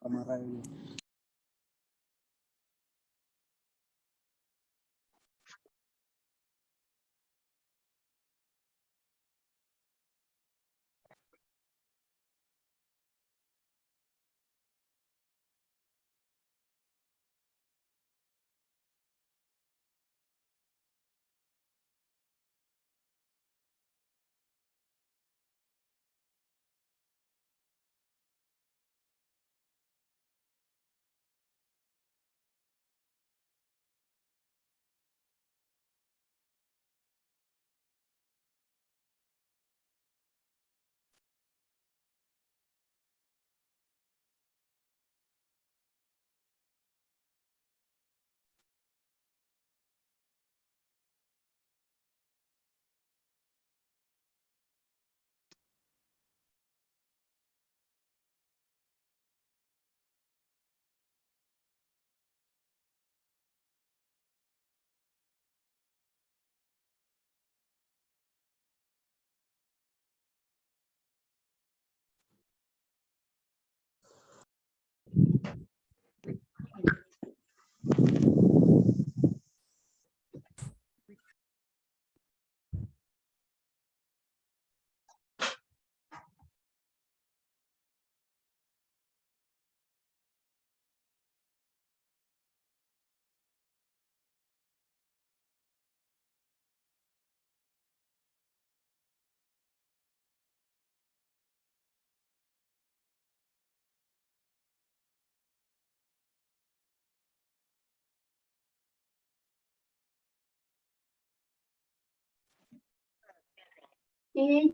kamar aja.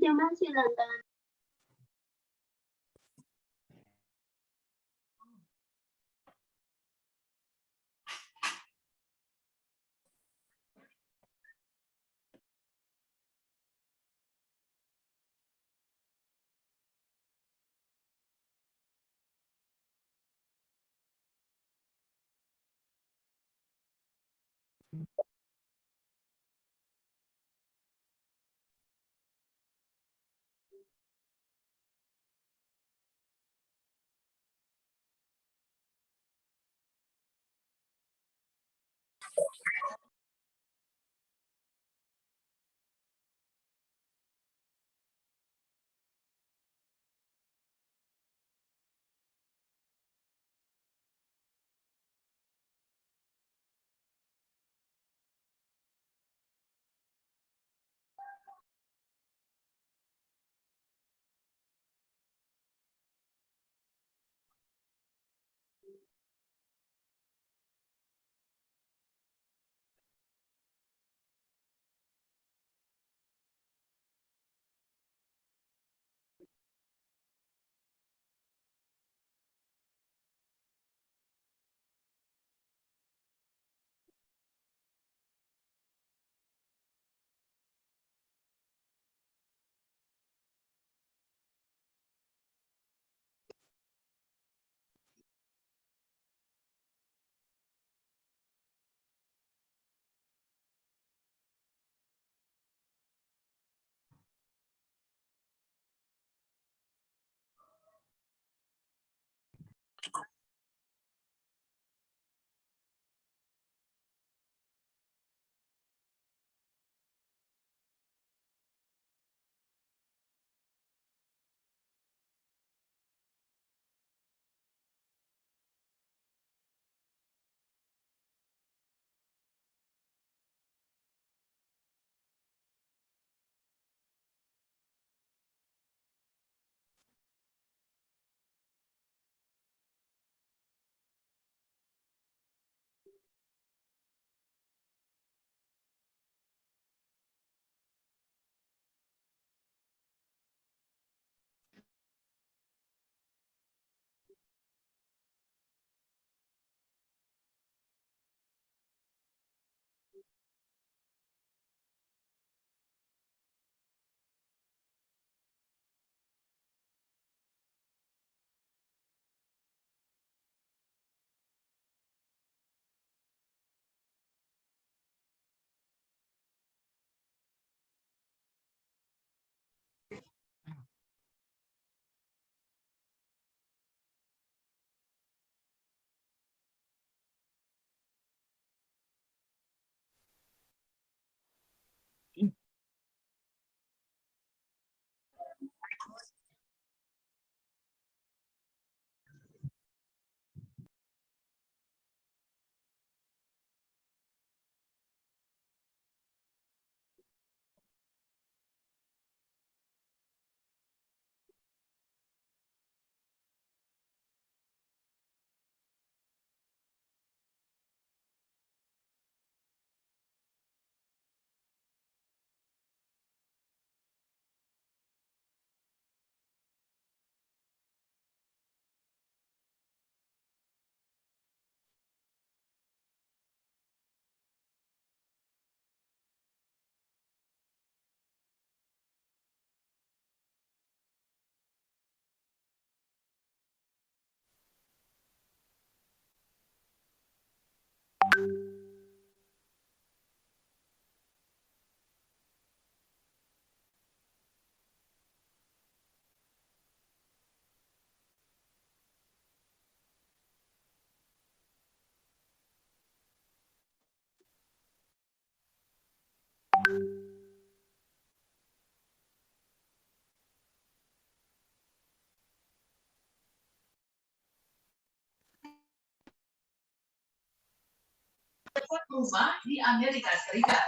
Coba silakan. rumah di Amerika Serikat.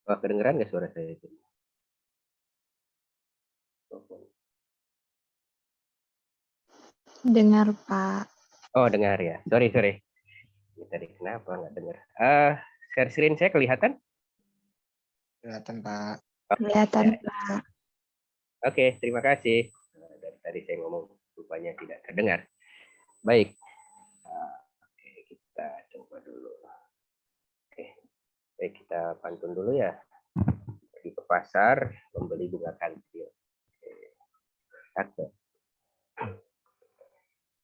Oh, kedengeran nggak suara saya itu? Dengar, Pak. Oh, dengar ya. Sorry. Ini tadi kenapa nggak dengar? Share screen saya kelihatan? Kelihatan, Pak. Kelihatan, Ya. Pak. Oke, terima kasih. Dari tadi saya ngomong rupanya tidak terdengar. Baik. Oke, kita coba dulu. Oke, baik, kita pantun dulu ya. Pergi ke pasar, membeli bunga kantil. Oke.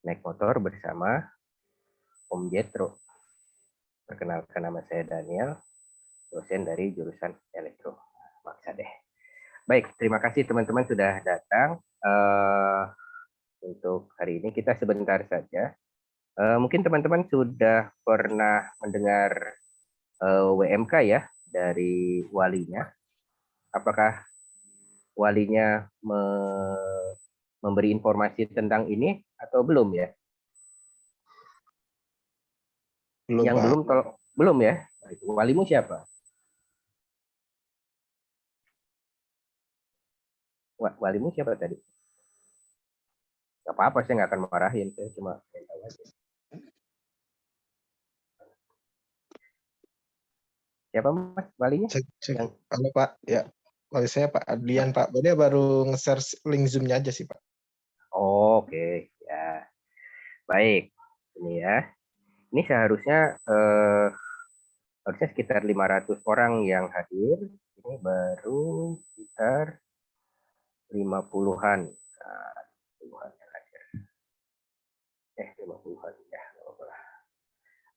Naik motor bersama Om Jetro. Perkenalkan, nama saya Daniel, dosen dari jurusan elektro. Maksa deh. Baik, terima kasih teman-teman sudah datang. Untuk hari ini kita sebentar saja. Mungkin teman-teman sudah pernah mendengar WMK ya dari walinya. Apakah walinya memberi informasi tentang ini atau belum ya? Belum, Yang Pak. belum ya? Walimu siapa? Walimu siapa tadi? Gak apa-apa, saya nggak akan marahin. Saya cuma pengen tahu aja. Siapa Mas walinya? Yang... Halo Pak, ya. Wali saya Pak Adlian Pak. Dia baru nge-share link Zoom-nya aja sih Pak. Oke, ya. Baik. Ini ya. Ini seharusnya sekitar 500 orang yang hadir. Ini baru sekitar 50-an. Nah, 50-an yang hadir. 50-an ya.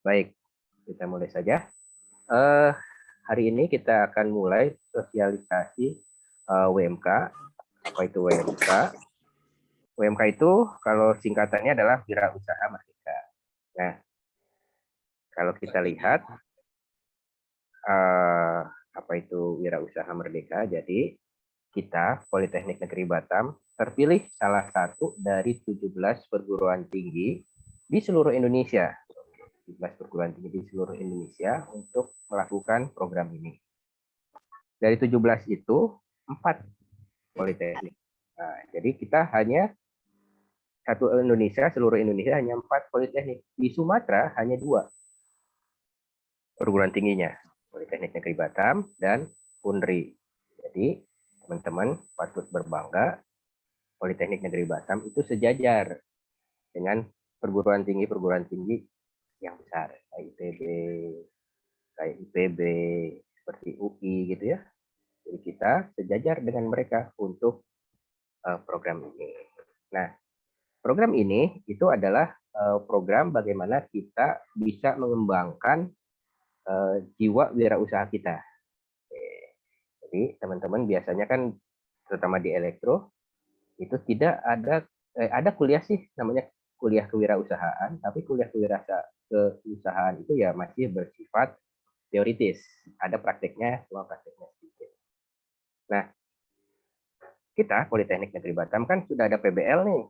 Baik, kita mulai saja. Hari ini kita akan mulai sosialisasi WMK. Apa itu WMK? WMK itu kalau singkatannya adalah Wirausaha Merdeka. Nah, kalau kita lihat apa itu Wirausaha Merdeka, jadi kita Politeknik Negeri Batam terpilih salah satu dari 17 perguruan tinggi di seluruh Indonesia. 17 perguruan tinggi di seluruh Indonesia untuk melakukan program ini. Dari 17 itu 4 politeknik. Nah, jadi kita hanya seluruh Indonesia hanya 4 politeknik. Di Sumatera hanya 2 perguruan tingginya, Politeknik Negeri Batam dan Unri. Jadi teman-teman patut berbangga, Politeknik Negeri Batam itu sejajar dengan perguruan tinggi yang besar, kayak ITB, kayak IPB, seperti UI gitu ya. Jadi kita sejajar dengan mereka untuk program ini. Nah, program ini itu adalah program bagaimana kita bisa mengembangkan jiwa wirausaha kita. Jadi teman-teman biasanya kan terutama di elektro itu tidak ada kuliah sih namanya kuliah kewirausahaan, tapi kuliah kewirausahaan itu ya masih bersifat teoritis. Ada prakteknya, cuma prakteknya sedikit. Nah, kita Politeknik Negeri Batam kan sudah ada PBL nih.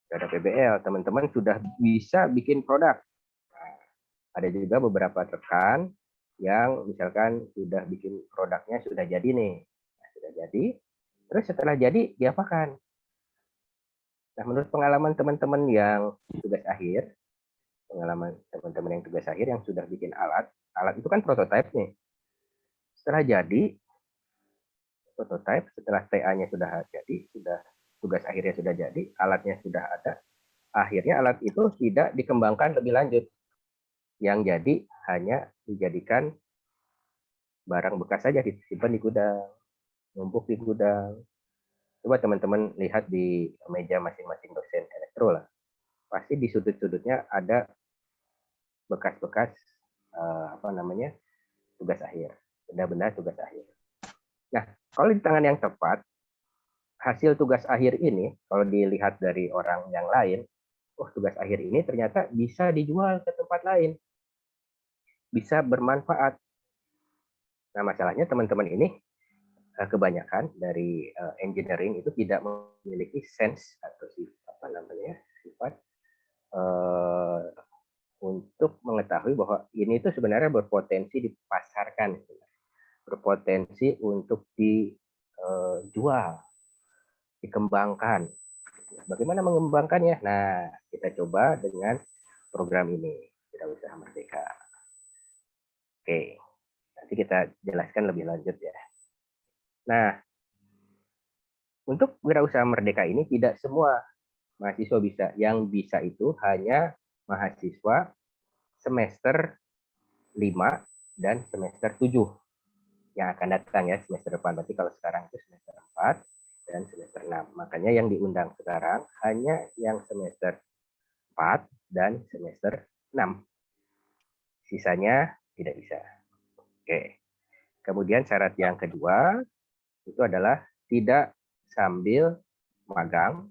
Sudah ada PBL, teman-teman sudah bisa bikin produk. Nah, ada juga beberapa rekan yang misalkan sudah bikin produknya sudah jadi nih. Nah, sudah jadi, terus setelah jadi diapakan? Nah, menurut pengalaman teman-teman yang tugas akhir, yang sudah bikin alat itu kan prototipe nih. Setelah jadi, prototipe, setelah TA-nya sudah jadi, sudah tugas akhirnya sudah jadi, alatnya sudah ada, akhirnya alat itu tidak dikembangkan lebih lanjut. Yang jadi hanya dijadikan barang bekas saja, disimpan di gudang, numpuk di gudang. Coba teman-teman lihat di meja masing-masing dosen elektro lah. Pasti di sudut-sudutnya ada bekas-bekas tugas akhir, benda-benda tugas akhir. Nah, kalau di tangan yang tepat, hasil tugas akhir ini kalau dilihat dari orang yang lain, tugas akhir ini ternyata bisa dijual ke tempat lain, bisa bermanfaat. Nah, masalahnya teman-teman ini kebanyakan dari engineering itu tidak memiliki sense atau sifat untuk mengetahui bahwa ini itu sebenarnya berpotensi dipasarkan, berpotensi untuk dijual, dikembangkan. Bagaimana mengembangkannya? Nah, kita coba dengan program ini, Wirausaha Merdeka. Oke, nanti kita jelaskan lebih lanjut ya. Nah, untuk Wirausaha Merdeka ini tidak semua mahasiswa bisa. Yang bisa itu hanya mahasiswa semester 5 dan semester 7 yang akan datang ya semester depan. Berarti kalau sekarang itu semester 4 dan semester 6. Makanya yang diundang sekarang hanya yang semester 4 dan semester 6. Sisanya tidak bisa. Oke. Kemudian syarat yang kedua itu adalah tidak sambil magang,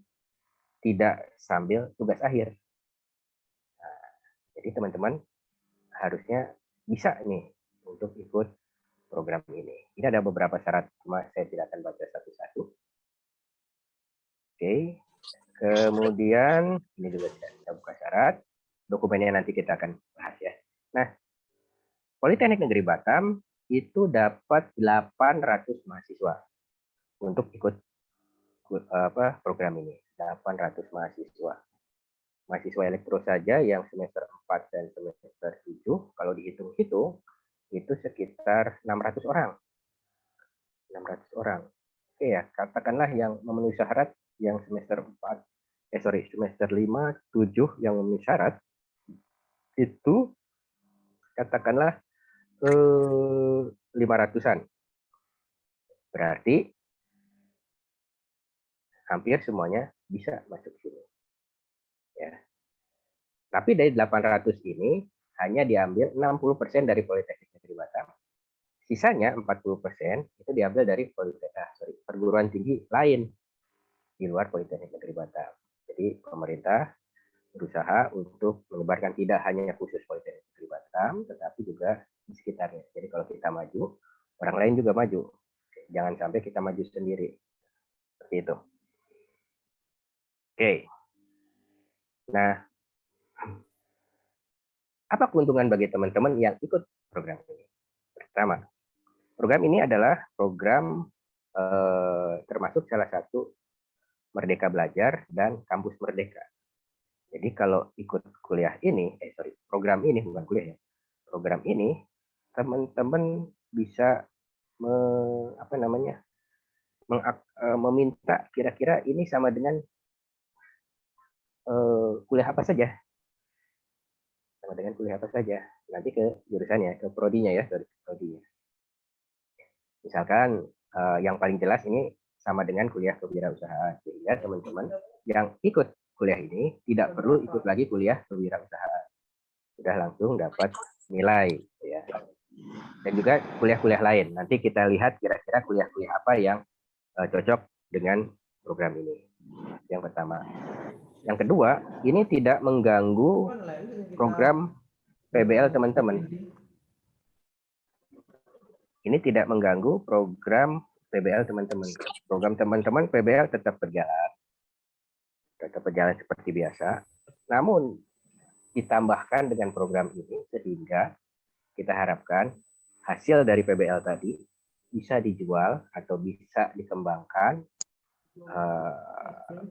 tidak sambil tugas akhir. Nah, jadi teman-teman harusnya bisa nih untuk ikut program ini. Ini ada beberapa syarat, cuma saya tidak akan baca satu-satu. Oke. Kemudian ini juga kita buka syarat. Dokumennya nanti kita akan bahas ya. Nah, Politeknik Negeri Batam itu dapat 800 mahasiswa untuk ikut program ini. 800 mahasiswa. Mahasiswa elektro saja yang semester 4 dan semester 7, kalau dihitung-hitung, itu sekitar 600 orang. 600 orang. Oke ya, katakanlah yang memenuhi syarat yang semester 4, semester 5, 7 yang memenuhi syarat, itu katakanlah 500-an. Berarti hampir semuanya bisa masuk sini. Ya. Tapi dari 800 ini hanya diambil 60% dari Politeknik Negeri Batam. Sisanya 40% itu diambil dari perguruan tinggi lain di luar Politeknik Negeri Batam. Jadi pemerintah berusaha untuk menyebarkan tidak hanya khusus Politeknik Negeri Batam, tetapi juga di sekitarnya. Jadi kalau kita maju, orang lain juga maju. Jangan sampai kita maju sendiri. Seperti itu. Oke. Nah, apa keuntungan bagi teman-teman yang ikut program ini? Pertama, program ini adalah program termasuk salah satu Merdeka Belajar dan Kampus Merdeka. Jadi kalau ikut kuliah ini, program ini bukan kuliah ya. Program ini teman-teman bisa meminta kira-kira ini sama dengan kuliah apa saja. Sama dengan kuliah apa saja. Nanti ke jurusannya, ke prodinya ya, dari prodinya. Misalkan yang paling jelas ini sama dengan kuliah kewirausahaan. Sehingga teman-teman yang ikut kuliah ini tidak perlu ikut lagi kuliah kewirausahaan. Sudah langsung dapat nilai ya. Dan juga kuliah-kuliah lain. Nanti kita lihat kira-kira kuliah-kuliah apa yang cocok dengan program ini. Yang pertama. Yang kedua, ini tidak mengganggu program PBL teman-teman. Ini tidak mengganggu program PBL teman-teman. Program teman-teman PBL tetap berjalan. Tetap berjalan seperti biasa. Namun ditambahkan dengan program ini sehingga kita harapkan hasil dari PBL tadi bisa dijual atau bisa dikembangkan,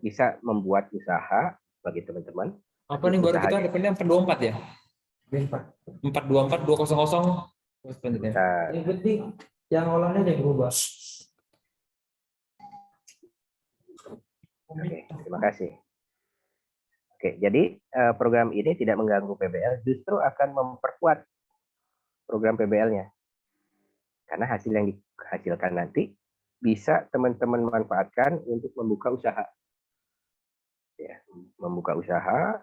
bisa membuat usaha bagi teman-teman. Apa nih baru kita depannya 424 ya? 424 200. Yang penting yang olahnya yang berubah. Oke, terima kasih. Oke, jadi program ini tidak mengganggu PBL, justru akan memperkuat program PBL-nya. Karena hasil yang dihasilkan nanti bisa teman-teman manfaatkan untuk membuka usaha. Ya, membuka usaha.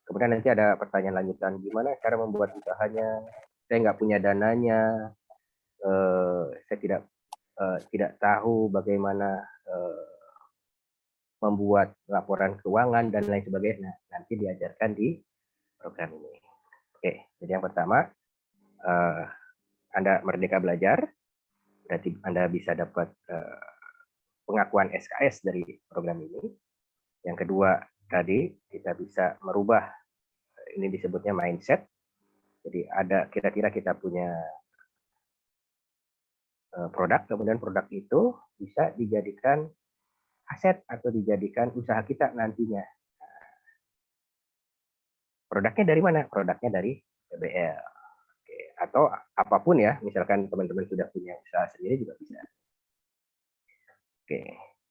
Kemudian nanti ada pertanyaan lanjutan, gimana cara membuat usahanya? Saya nggak punya dananya, saya tidak tahu bagaimana membuat laporan keuangan dan lain sebagainya. Nah, nanti diajarkan di program ini. Oke, jadi yang pertama, Anda merdeka belajar, berarti Anda bisa dapat pengakuan SKS dari program ini. Yang kedua, tadi kita bisa merubah, ini disebutnya mindset. Jadi ada kira-kira kita punya produk, kemudian produk itu bisa dijadikan aset atau dijadikan usaha kita nantinya. Produknya dari mana? Produknya dari PBL. Oke. Atau apapun ya, misalkan teman-teman sudah punya usaha sendiri juga bisa. Oke.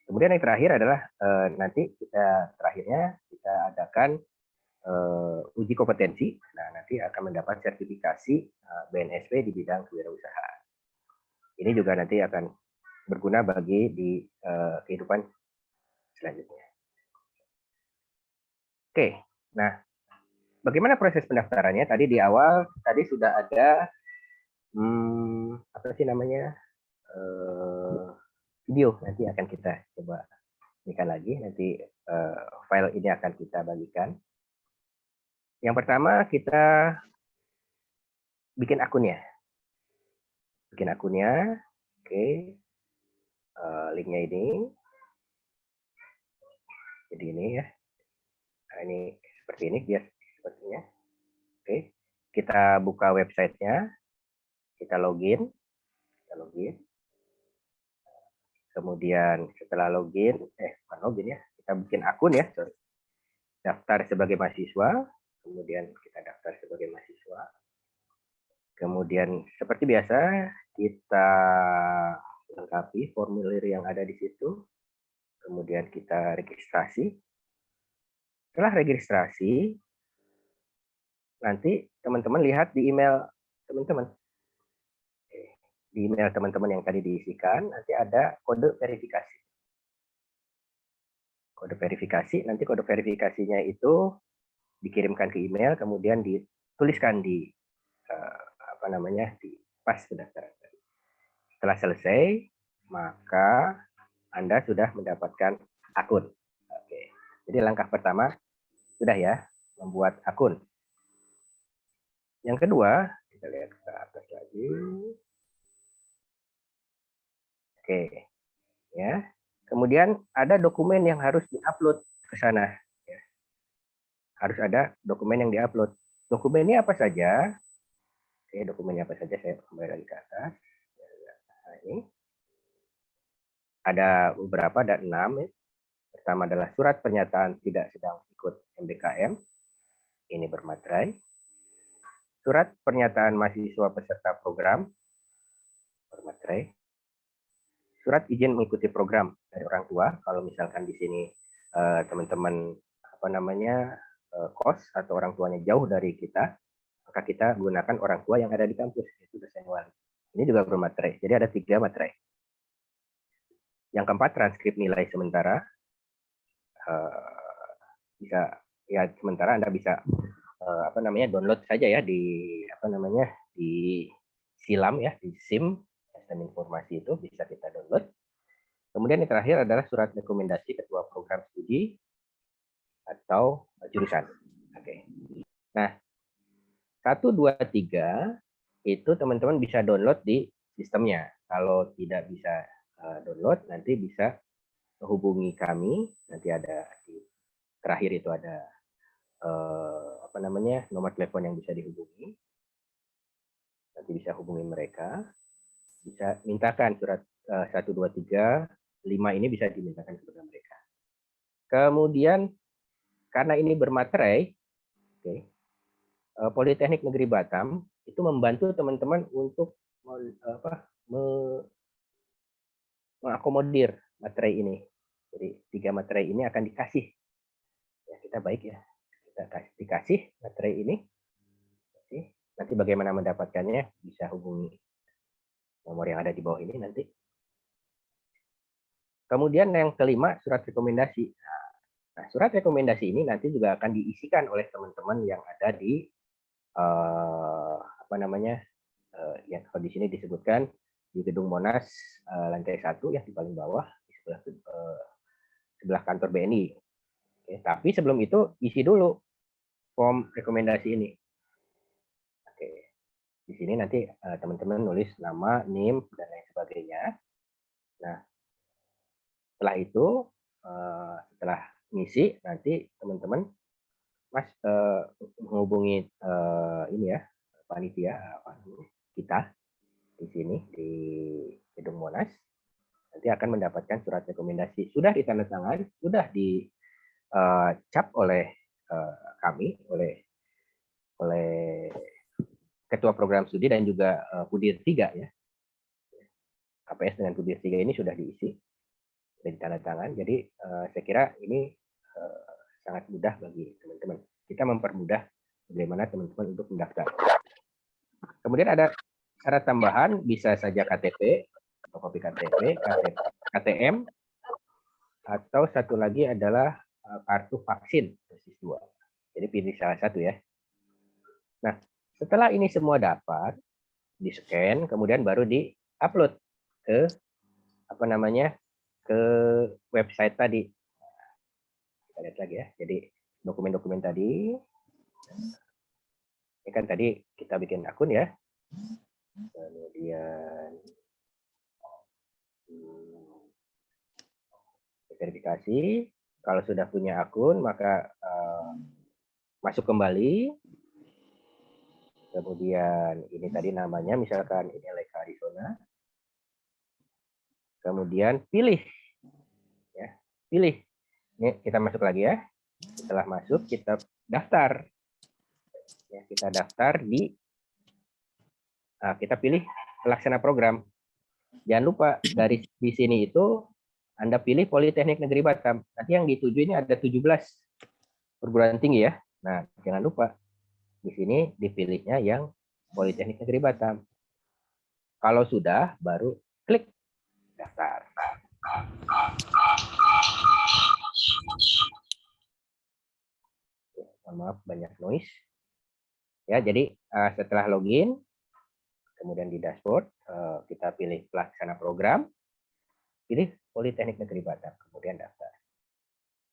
Kemudian yang terakhir adalah nanti terakhirnya kita adakan uji kompetensi. Nah, nanti akan mendapat sertifikasi BNSP di bidang kewirausahaan. Ini juga nanti akan berguna bagi di kehidupan selanjutnya. Oke, nah bagaimana proses pendaftarannya? Tadi di awal tadi sudah ada apa sih namanya video. Nanti akan kita coba berikan lagi. Nanti file ini akan kita bagikan. Yang pertama kita bikin akunnya. Bikin akunnya. Oke, linknya ini. Jadi ini ya. Nah, ini seperti ini dia sepertinya. Oke, kita buka websitenya, kita login. Kemudian setelah login, bukan login ya, kita bikin akun ya, sorry. Daftar sebagai mahasiswa, kemudian kita daftar sebagai mahasiswa. Kemudian seperti biasa kita lengkapi formulir yang ada di situ. Kemudian kita registrasi. Setelah registrasi, nanti teman-teman lihat di email teman-teman. Di email teman-teman yang tadi diisikan, nanti ada kode verifikasi. Kode verifikasi, nanti kode verifikasinya itu dikirimkan ke email, kemudian dituliskan di di pas pendaftaran. Setelah selesai, maka Anda sudah mendapatkan akun. Oke. Jadi langkah pertama sudah ya, membuat akun. Yang kedua, kita lihat ke atas lagi. Oke. Ya. Kemudian ada dokumen yang harus diupload ke sana. Ya. Harus ada dokumen yang diupload. Dokumennya apa saja? Oke, dokumennya apa saja? Saya kembali lagi ke atas. Nah, ini ada beberapa, ada 6. Ya. Pertama adalah surat pernyataan tidak sedang ikut MBKM. Ini bermaterai. Surat pernyataan mahasiswa peserta program. Bermaterai. Surat izin mengikuti program dari orang tua. Kalau misalkan di sini teman-teman kos atau orang tuanya jauh dari kita, maka kita gunakan orang tua yang ada di kampus, yaitu dosen wali. Ini juga bermaterai. Jadi ada 3 materai. Yang keempat, transkrip nilai sementara. Bisa ya sementara Anda bisa download saja ya di di Silam ya, di SIM sistem informasi itu bisa kita download. Kemudian yang terakhir adalah surat rekomendasi ketua program studi atau jurusan. Oke. Nah, 1, 2, 3 itu teman-teman bisa download di sistemnya. Kalau tidak bisa download, nanti bisa hubungi kami. Nanti ada di terakhir itu ada nomor telepon yang bisa dihubungi. Nanti bisa hubungi mereka. Bisa mintakan surat 1, 2, 3, 5 ini bisa dimintakan kepada mereka. Kemudian karena ini bermaterai, Politeknik Negeri Batam itu membantu teman-teman untuk mengakomodir materai ini. Jadi 3 materai ini akan dikasih. Ya, kita baik ya. Kita dikasih materai ini. Oke. Nanti bagaimana mendapatkannya bisa hubungi nomor yang ada di bawah ini nanti. Kemudian yang kelima, surat rekomendasi. Nah, surat rekomendasi ini nanti juga akan diisikan oleh teman-teman yang ada di yang kalau di sini disebutkan di Gedung Monas lantai 1 ya, di paling bawah di sebelah kantor BNI. Oke, tapi sebelum itu isi dulu form rekomendasi ini. Oke. Di sini nanti teman-teman nulis nama, NIM, dan lain sebagainya. Nah, setelah itu, setelah ngisi, nanti teman-teman menghubungi panitia kita di sini di Gedung Monas. Nanti akan mendapatkan surat rekomendasi. Sudah ditandatangan, sudah dicap oleh kami, oleh Ketua Program Studi dan juga Pudir 3 ya. KPS dengan Pudir 3 ini sudah diisi, sudah ditandatangan. Jadi saya kira ini sangat mudah bagi teman-teman. Kita mempermudah bagaimana teman-teman untuk mendaftar. Kemudian ada syarat tambahan, bisa saja KTP, fotokopi KTP, KTM, atau satu lagi adalah kartu vaksin dosis 2. Jadi pilih salah satu ya. Nah, setelah ini semua dapat, di-scan, kemudian baru di-upload ke ke website tadi. Kita lihat lagi ya. Jadi dokumen-dokumen tadi, ini kan tadi kita bikin akun ya. Kemudian verifikasi. Kalau sudah punya akun, maka masuk kembali Kemudian ini tadi namanya misalkan ini Lake Arizona. Kemudian pilih. Ya, pilih. Ini kita masuk lagi ya. Setelah masuk kita daftar. Ya, kita daftar kita pilih pelaksana program. Jangan lupa dari di sini itu Anda pilih Politeknik Negeri Batam. Nanti yang dituju ini ada 17 perguruan tinggi ya. Nah, jangan lupa di sini dipilihnya yang Politeknik Negeri Batam. Kalau sudah, baru klik daftar. Mohon maaf, banyak noise. Ya, jadi setelah login, kemudian di dashboard, kita pilih pelaksana program, pilih Politeknik Negeri Batam, kemudian daftar.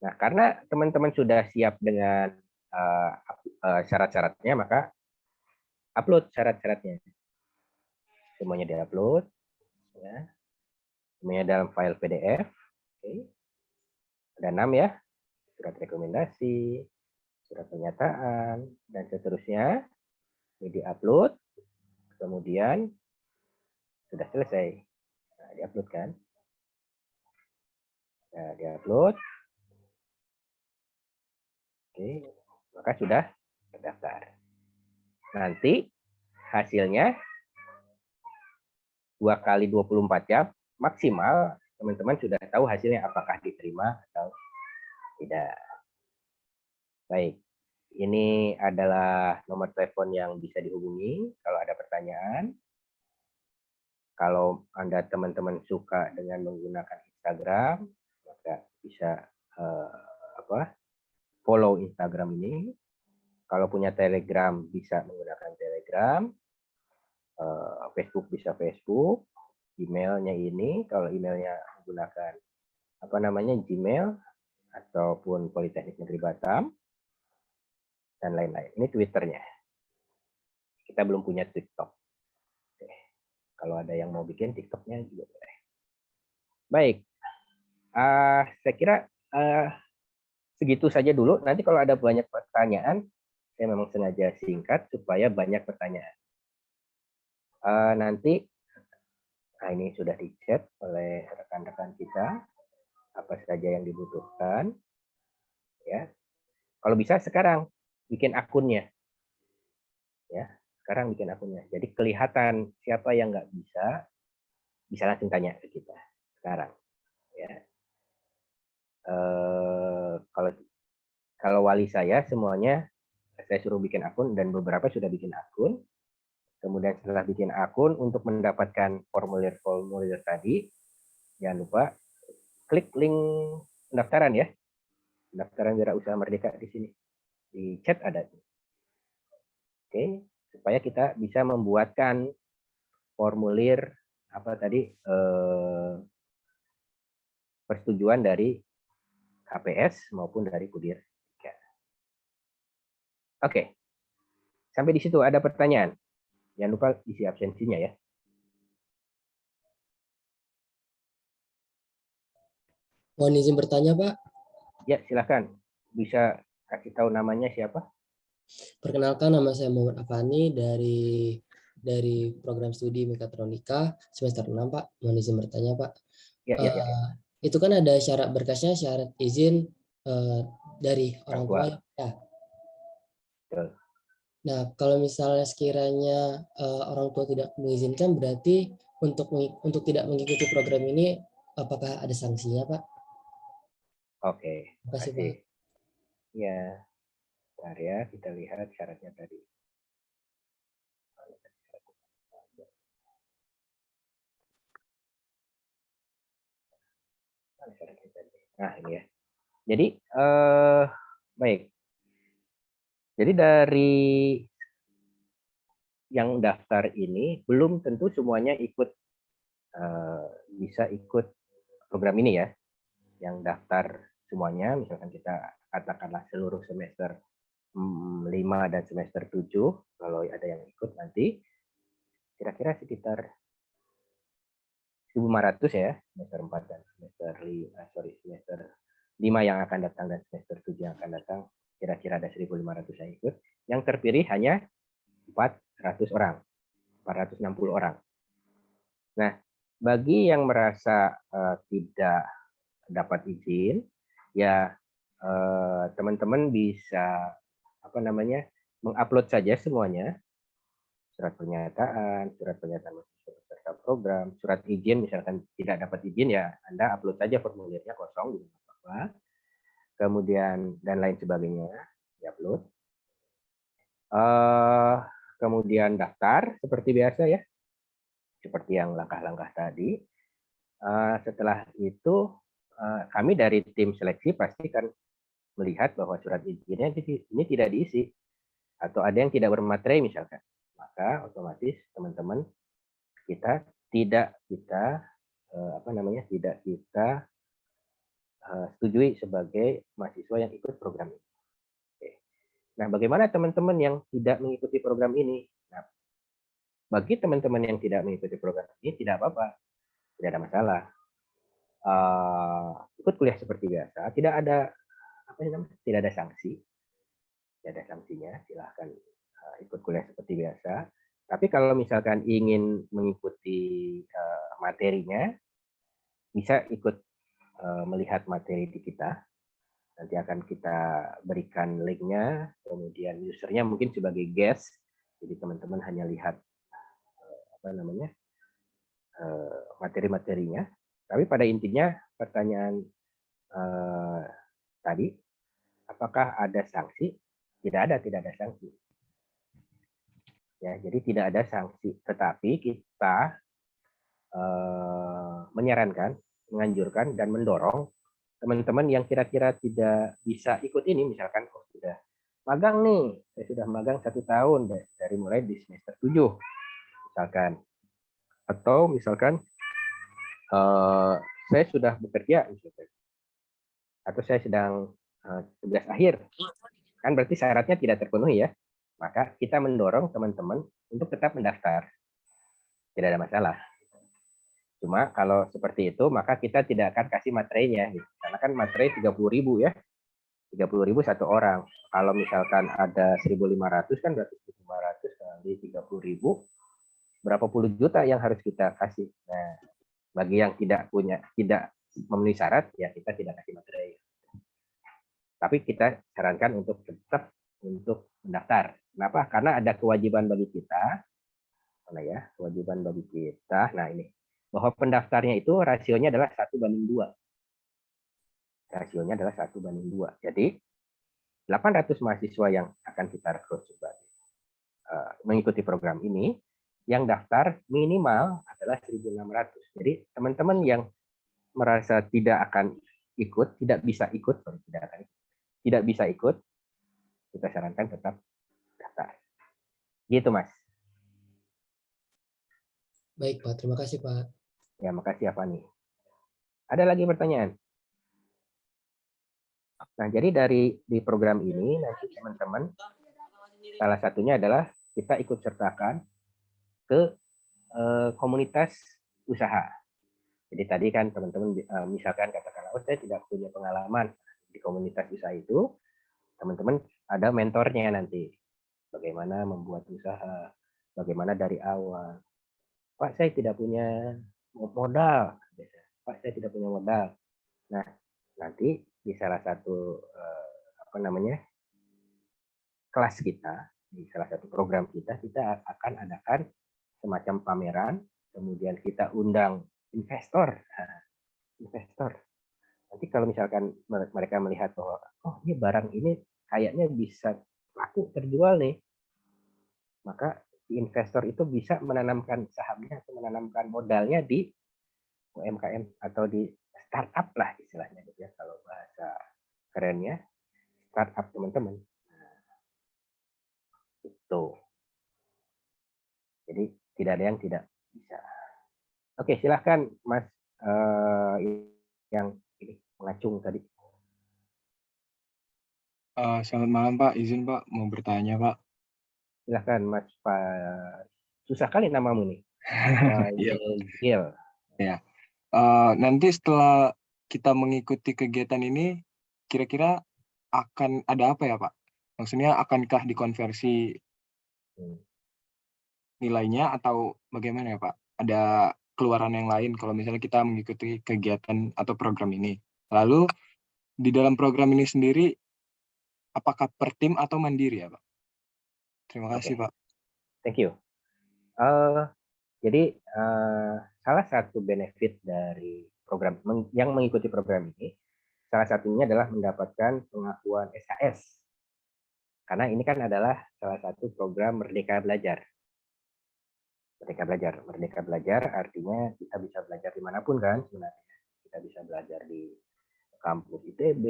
Nah, karena teman-teman sudah siap dengan syarat-syaratnya, maka upload syarat-syaratnya. Semuanya di-upload. Ya. Semuanya dalam file PDF. Oke. Ada 6 ya. Surat rekomendasi, surat pernyataan, dan seterusnya. Ini di-upload. Kemudian sudah selesai. Nah, di-upload kan. Nah, di-upload. Oke. Maka sudah terdaftar. Nanti hasilnya 2 kali 24 jam maksimal teman-teman sudah tahu hasilnya apakah diterima atau tidak. Baik, ini adalah nomor telepon yang bisa dihubungi kalau ada pertanyaan. Kalau Anda teman-teman suka dengan menggunakan Instagram, maka bisa follow Instagram ini. Kalau punya Telegram bisa menggunakan Telegram. Facebook bisa Facebook. Emailnya ini, kalau emailnya menggunakan Gmail ataupun Politeknik Negeri Batam dan lain-lain. Ini Twitternya. Kita belum punya TikTok. Oke. Kalau ada yang mau bikin TikToknya juga boleh. Baik, saya kira segitu saja dulu. Nanti kalau ada banyak pertanyaan, saya memang sengaja singkat supaya banyak pertanyaan. Nanti ini sudah di-chat oleh rekan-rekan kita apa saja yang dibutuhkan. Ya, kalau bisa sekarang bikin akunnya. Ya, sekarang bikin akunnya. Jadi kelihatan siapa yang nggak bisa langsung tanya ke kita sekarang. Ya. Kalau wali saya semuanya saya suruh bikin akun dan beberapa sudah bikin akun. Kemudian setelah bikin akun untuk mendapatkan formulir-formulir tadi, jangan lupa klik link pendaftaran ya. Pendaftaran Wirausaha Merdeka di sini. Di chat ada. Oke, supaya kita bisa membuatkan formulir persetujuan dari KPS maupun dari Kudir. Oke. Sampai di situ ada pertanyaan. Jangan lupa isi absensinya ya. Mohon izin bertanya, Pak. Ya, silakan. Bisa kasih tahu namanya siapa? Perkenalkan, nama saya Muhammad Afani dari program studi Mekatronika semester 6, Pak. Mohon izin bertanya, Pak. Ya. Itu kan ada syarat berkasnya, syarat izin dari orang tua. Ya. Betul. Nah, kalau misalnya sekiranya orang tua tidak mengizinkan, berarti untuk tidak mengikuti program ini, apakah ada sanksinya, Pak? Oke. Terima kasih, Pak. Ya, bentar ya, kita lihat syaratnya tadi. Nah, ini ya. Jadi, baik. Jadi dari yang daftar ini belum tentu semuanya bisa ikut program ini ya. Yang daftar semuanya, misalkan kita katakanlah seluruh semester 5 dan semester 7, kalau ada yang ikut nanti, kira-kira sekitar 1.500 ya, semester 4 dan semester 5 yang akan datang dan semester 7 yang akan datang, kira-kira ada 1.500 yang ikut. Yang terpilih hanya 400. 100 orang, 460 orang. Nah, bagi yang merasa tidak dapat izin, ya teman-teman bisa mengupload saja semuanya, surat pernyataan mahasiswa peserta program, surat izin misalkan tidak dapat izin ya Anda upload saja formulirnya kosong gitu apa. Kemudian dan lain sebagainya diupload. Kemudian daftar seperti biasa ya, seperti yang langkah-langkah tadi. Setelah itu kami dari tim seleksi pasti kan melihat bahwa surat izinnya ini tidak diisi atau ada yang tidak bermaterai misalkan, maka otomatis teman-teman kita tidak kita setujui sebagai mahasiswa yang ikut program ini. Oke. Nah, bagaimana teman-teman yang tidak mengikuti program ini? Nah, bagi teman-teman yang tidak mengikuti program ini tidak apa-apa, tidak ada masalah. Ikut kuliah seperti biasa, tidak ada sanksi, tidak ada sanksinya, silahkan ikut kuliah seperti biasa. Tapi kalau misalkan ingin mengikuti materinya, bisa ikut melihat materi di kita. Nanti akan kita berikan linknya, kemudian usernya mungkin sebagai guest, jadi teman-teman hanya lihat materi-materinya. Tapi pada intinya pertanyaan tadi, apakah ada sanksi? Tidak ada sanksi. Ya, jadi tidak ada sanksi. Tetapi kita menyarankan, menganjurkan, dan mendorong teman-teman yang kira-kira tidak bisa ikut ini, misalkan sudah magang nih, saya sudah magang 1 tahun dari mulai di semester 7, misalkan. Atau misalkan saya sudah bekerja, misalkan. Atau saya sedang tugas akhir. Kan berarti syaratnya tidak terpenuhi ya. Maka kita mendorong teman-teman untuk tetap mendaftar. Tidak ada masalah. Cuma kalau seperti itu, maka kita tidak akan kasih materinya. Gitu. Karena kan materi 30.000 ya. 30.000 satu orang. Kalau misalkan ada 1.500 kan berarti 1.500 kali 30.000. Berapa puluh juta yang harus kita kasih. Nah, bagi yang tidak memenuhi syarat, ya kita tidak kasih materi. Tapi kita sarankan untuk tetap untuk mendaftar. Kenapa? Karena ada kewajiban bagi kita. Mana ya? Kewajiban bagi kita. Nah, ini. Bahwa pendaftarnya itu rasionya adalah 1:2. Rasionya adalah 1:2. Jadi, 800 mahasiswa yang akan kita rekrut sebagai mengikuti program ini, yang daftar minimal adalah 1.600. Jadi, teman-teman yang merasa tidak akan ikut, tidak bisa ikut, kita sarankan tetap daftar. Gitu, Mas. Baik, Pak. Terima kasih, Pak. Ya, makasih ya, Fani. Ada lagi pertanyaan? Nah, jadi di program ini nanti teman-teman salah satunya adalah kita ikut sertakan ke komunitas usaha. Jadi tadi kan teman-teman misalkan katakanlah, saya tidak punya pengalaman di komunitas usaha itu, teman-teman ada mentornya nanti. Bagaimana membuat usaha, bagaimana dari awal. Pak, saya tidak punya modal. Pak, saya tidak punya modal. Nah, nanti di salah satu kelas kita, di salah satu program kita akan adakan semacam pameran, kemudian kita undang investor. Nanti kalau misalkan mereka melihat bahwa ini barang ini kayaknya bisa laku terjual nih, maka si investor itu bisa menanamkan sahamnya atau menanamkan modalnya di UMKM atau di startup lah istilahnya gitu ya, kalau bahasa kerennya startup teman-teman. Itu. Jadi tidak ada yang tidak bisa. Oke, silahkan Mas yang ini mengacung tadi. Selamat malam Pak, izin Pak mau bertanya Pak. Silahkan Mas Pak. Susah kali namamu nih. Gil. Ya. Nanti setelah kita mengikuti kegiatan ini, kira-kira akan ada apa ya Pak? Maksudnya akankah dikonversi nilainya atau bagaimana ya Pak? Ada keluaran yang lain kalau misalnya kita mengikuti kegiatan atau program ini. Lalu di dalam program ini sendiri, apakah per tim atau mandiri ya Pak? Terima kasih Pak. Thank you. Jadi salah satu benefit dari program yang mengikuti program ini, salah satunya adalah mendapatkan pengakuan SKS. Karena ini kan adalah salah satu program Merdeka Belajar. Merdeka Belajar artinya kita bisa belajar dimanapun kan sebenarnya. Kita bisa belajar di kampus ITB,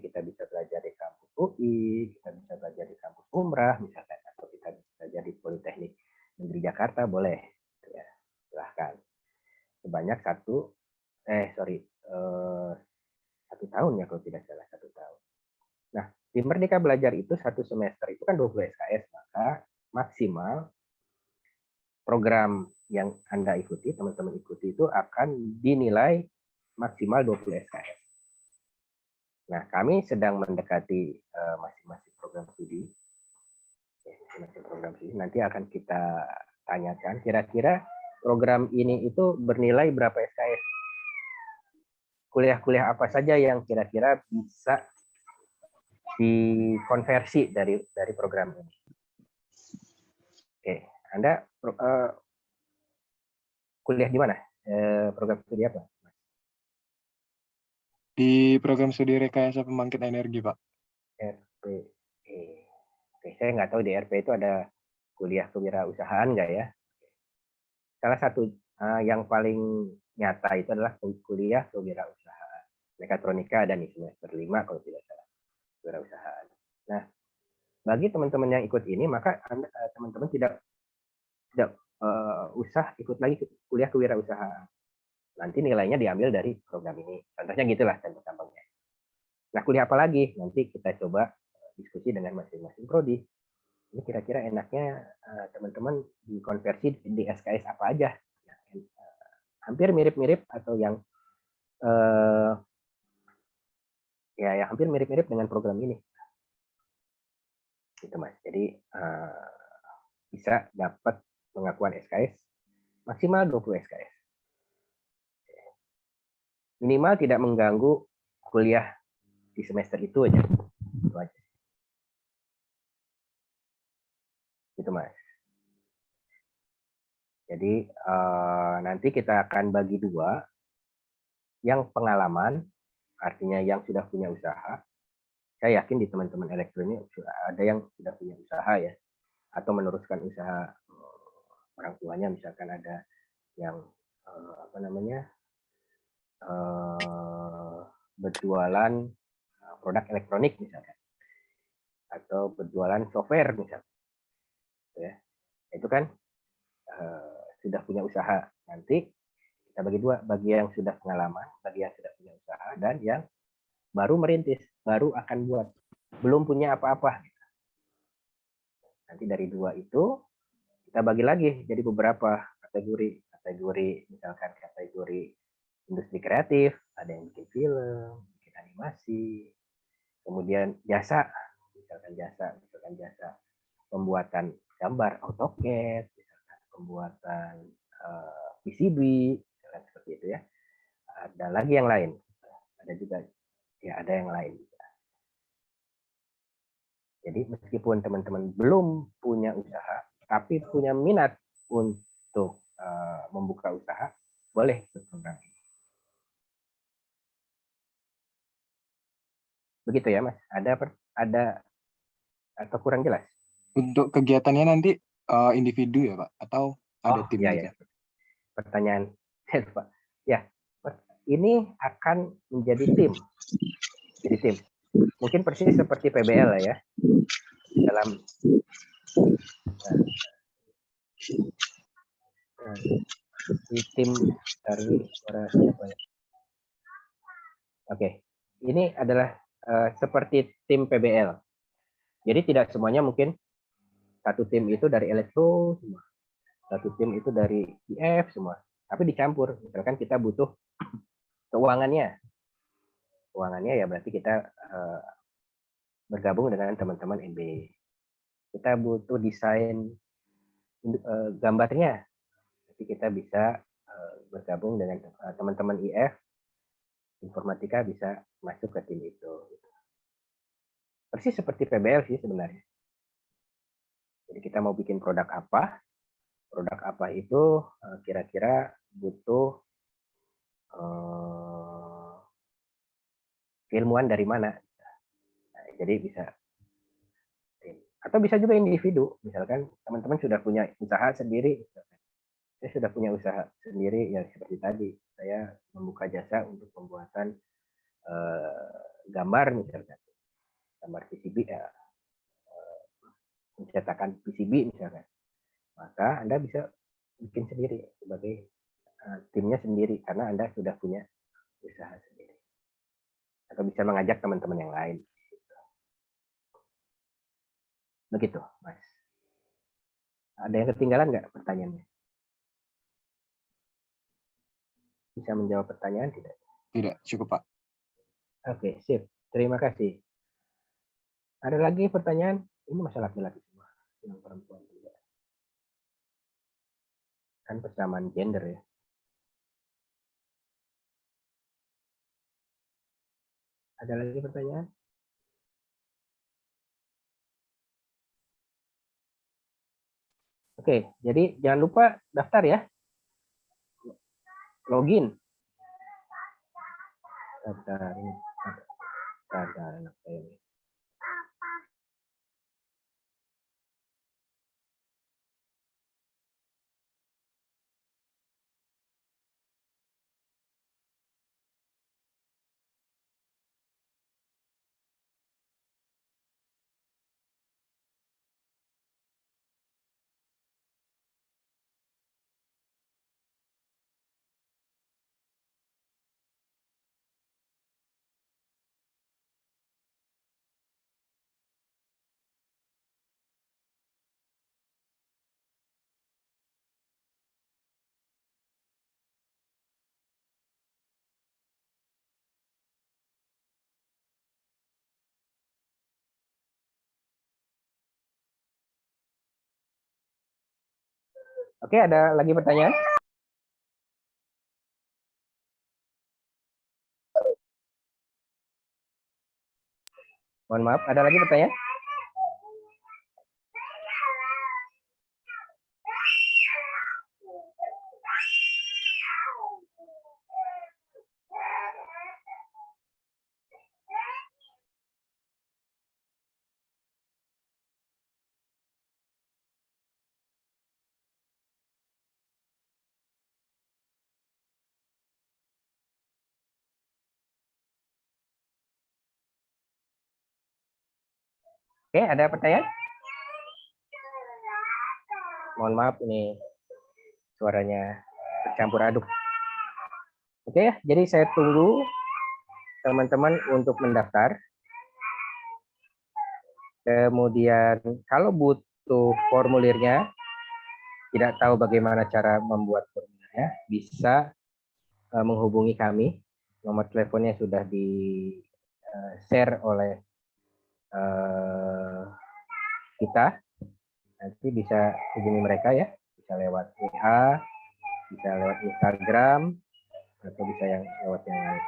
kita bisa belajar di kampus UI, kita bisa belajar di kampus Umrah misalkan, atau kita bisa belajar di Politeknik Negeri Jakarta, boleh. Ya, silahkan. Sebanyak 1 tahun ya kalau tidak salah, 1 tahun. Nah, di Merdeka Belajar itu 1 semester itu kan 20 SKS, maka maksimal program yang Anda ikuti, teman-teman ikuti itu akan dinilai maksimal 20 SKS. Nah, kami sedang mendekati masing-masing program studi. Masing-masing program studi nanti akan kita tanyakan kira-kira program ini itu bernilai berapa SKS. Kuliah-kuliah apa saja yang kira-kira bisa dikonversi dari program ini. Oke, Anda kuliah di mana? Program studi apa? Di program studi rekayasa pembangkit energi Pak. RPE. Oke, saya nggak tahu di RP itu ada kuliah kewirausahaan nggak ya? Salah satu yang paling nyata itu adalah kuliah kewirausahaan. Mekatronika ada nih semester 5 kalau tidak salah. Kewirausahaan. Nah, bagi teman-teman yang ikut ini, maka teman-teman tidak usah ikut lagi kuliah kewirausahaan. Nanti nilainya diambil dari program ini. Contohnya gitulah contoh-contohnya. Nah, kuliah apa lagi? Nanti kita coba diskusi dengan masing-masing prodi. Ini kira-kira enaknya teman-teman dikonversi di SKS apa aja? Hampir mirip-mirip atau yang ya hampir mirip-mirip dengan program ini. Gitu Mas. Jadi bisa dapat pengakuan SKS maksimal 20 SKS. Minimal tidak mengganggu kuliah di semester itu aja. Itu aja. Gitu Mas. Jadi nanti kita akan bagi 2. Yang pengalaman, artinya yang sudah punya usaha. Saya yakin di teman-teman elektronik ada yang sudah punya usaha ya, atau meneruskan usaha orang tuanya, misalkan ada yang berjualan produk elektronik misalkan, atau berjualan software misalkan, ya itu kan sudah punya usaha. Nanti kita bagi 2, bagi yang sudah pengalaman, bagi yang sudah punya usaha, dan yang baru merintis, baru akan buat, belum punya apa-apa. Nanti dari 2 itu kita bagi lagi jadi beberapa kategori, misalkan kategori industri kreatif, ada yang bikin film, bikin animasi, kemudian jasa, misalkan jasa pembuatan gambar AutoCAD, misalkan pembuatan PCB, misalkan seperti itu ya. Ada lagi yang lain, ada juga ya, ada yang lain. Jadi meskipun teman-teman belum punya usaha, tapi punya minat untuk membuka usaha, boleh ikut program ini. Begitu ya Mas? Ada atau kurang jelas? Untuk kegiatannya nanti individu ya Pak? Atau ada tim ya, juga? ya. Pertanyaan saya Pak. Ya, ini akan menjadi tim. Jadi tim. Mungkin persis seperti PBL lah ya. Dalam di tim dari suara siapa ya? Oke. Ini adalah seperti tim PBL. Jadi tidak semuanya mungkin satu tim itu dari elektro semua. Satu tim itu dari IF semua. Tapi dicampur. Misalkan kita butuh keuangannya. Keuangannya ya berarti kita bergabung dengan teman-teman NB. Kita butuh desain gambarnya. Jadi kita bisa bergabung dengan teman-teman IF informatika bisa masuk ke tim itu. Persis seperti PBL sih sebenarnya. Jadi kita mau bikin produk apa itu kira-kira butuh keilmuan dari mana. Nah, jadi bisa, atau bisa juga individu. Misalkan teman-teman sudah punya usaha sendiri, saya sudah punya usaha sendiri, ya seperti tadi, saya membuka jasa untuk pembuatan gambar misalkan, gambar PCB ya, mencetakan PCB misalkan, maka Anda bisa bikin sendiri sebagai timnya sendiri karena Anda sudah punya usaha sendiri, atau bisa mengajak teman-teman yang lain. Begitu, Mas. Ada yang ketinggalan nggak pertanyaannya? Bisa menjawab pertanyaan tidak? Tidak, cukup Pak. Oke, sip. Terima kasih. Ada lagi pertanyaan? Ini masalah laki-laki semua, yang perempuan tidak. Kan persamaan gender ya. Ada lagi pertanyaan? Oke, jadi jangan lupa daftar ya. Login. Daftar ini. Ada anak saya ini. Oke, ada lagi pertanyaan? Mohon maaf, ada lagi pertanyaan? Oke, ada pertanyaan? Mohon maaf, ini suaranya bercampur aduk. Oke ya, jadi saya tunggu teman-teman untuk mendaftar. Kemudian kalau butuh formulirnya, tidak tahu bagaimana cara membuat formulirnya, bisa menghubungi kami. Nomor teleponnya sudah di-share oleh kita. Nanti bisa hubungi mereka ya, bisa lewat WA, bisa lewat Instagram, atau bisa yang lewat yang lain.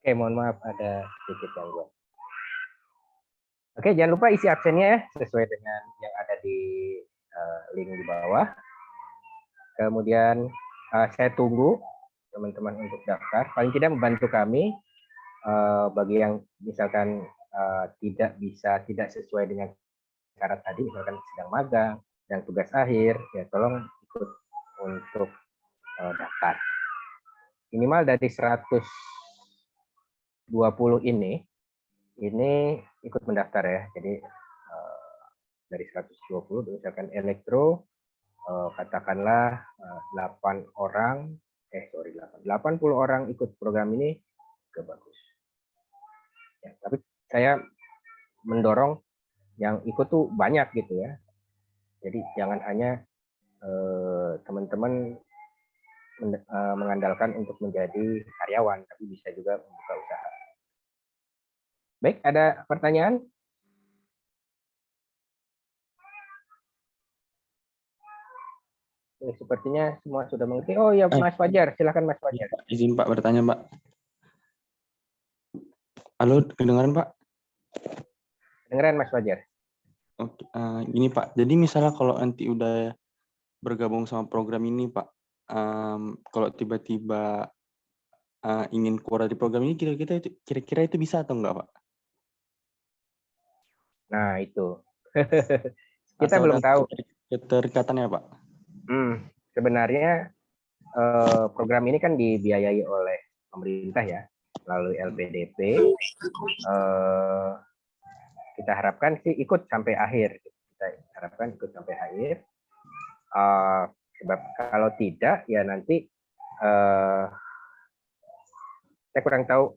Oke, mohon maaf ada sedikit gangguan. Oke, jangan lupa isi absennya ya, sesuai dengan yang ada di link di bawah. Kemudian saya tunggu teman-teman untuk daftar. Paling tidak membantu kami bagi yang misalkan tidak sesuai dengan syarat tadi, misalkan sedang magang, sedang tugas akhir, ya tolong ikut untuk daftar. Minimal dari 120 ini ikut mendaftar ya. Jadi dari 120 misalkan elektro katakanlah 80 orang ikut program ini, juga bagus. Ya, tapi saya mendorong yang ikut tuh banyak gitu ya. Jadi jangan hanya teman-teman mengandalkan untuk menjadi karyawan, tapi bisa juga membuka usaha. Baik, ada pertanyaan? Sepertinya semua sudah mengerti. Oh ya, Mas Fajar, silakan Mas Fajar. Izin Pak bertanya Pak. Halo, kedengaran Pak? Dengeran Mas Fajar. Oke, gini Pak. Jadi misalnya kalau nanti udah bergabung sama program ini Pak, kalau tiba-tiba ingin keluar dari program ini, kira-kira itu bisa atau enggak Pak? Nah itu kita Atau belum ada tahu keterikatannya Pak. Sebenarnya program ini kan dibiayai oleh pemerintah ya, melalui LPDP. Kita harapkan sih ikut sampai akhir. Kita harapkan ikut sampai akhir. Sebab kalau tidak ya nanti saya kurang tahu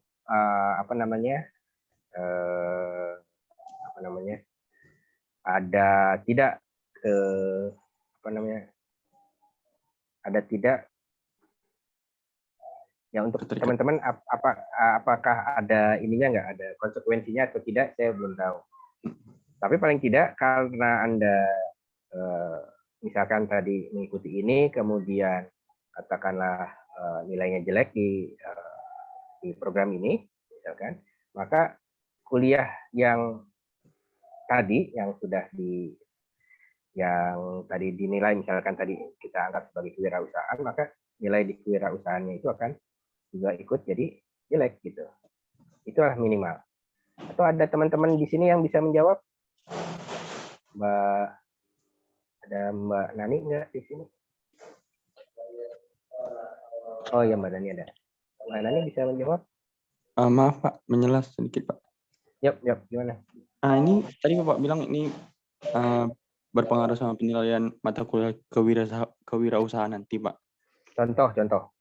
ada tidak ya untuk teman-teman apakah ada ininya nggak, ada konsekuensinya atau tidak, saya belum tahu. Tapi paling tidak karena Anda misalkan tadi mengikuti ini kemudian katakanlah nilainya jelek di program ini misalkan, maka kuliah yang tadi yang sudah yang tadi dinilai misalkan tadi kita anggap sebagai kewirausahaan, maka nilai di kewirausahaannya itu akan juga ikut jadi jelek gitu. Itulah minimal. Atau ada teman-teman di sini yang bisa menjawab? Ada Mbak Nani enggak di sini? Oh ya, Mbak Nani ada. Mbak Nani bisa menjawab? Maaf Pak, menjelas sedikit Pak. Yap, gimana? Ini tadi Bapak bilang ini berpengaruh sama penilaian mata kuliah kewirausahaan nanti Pak. Contoh.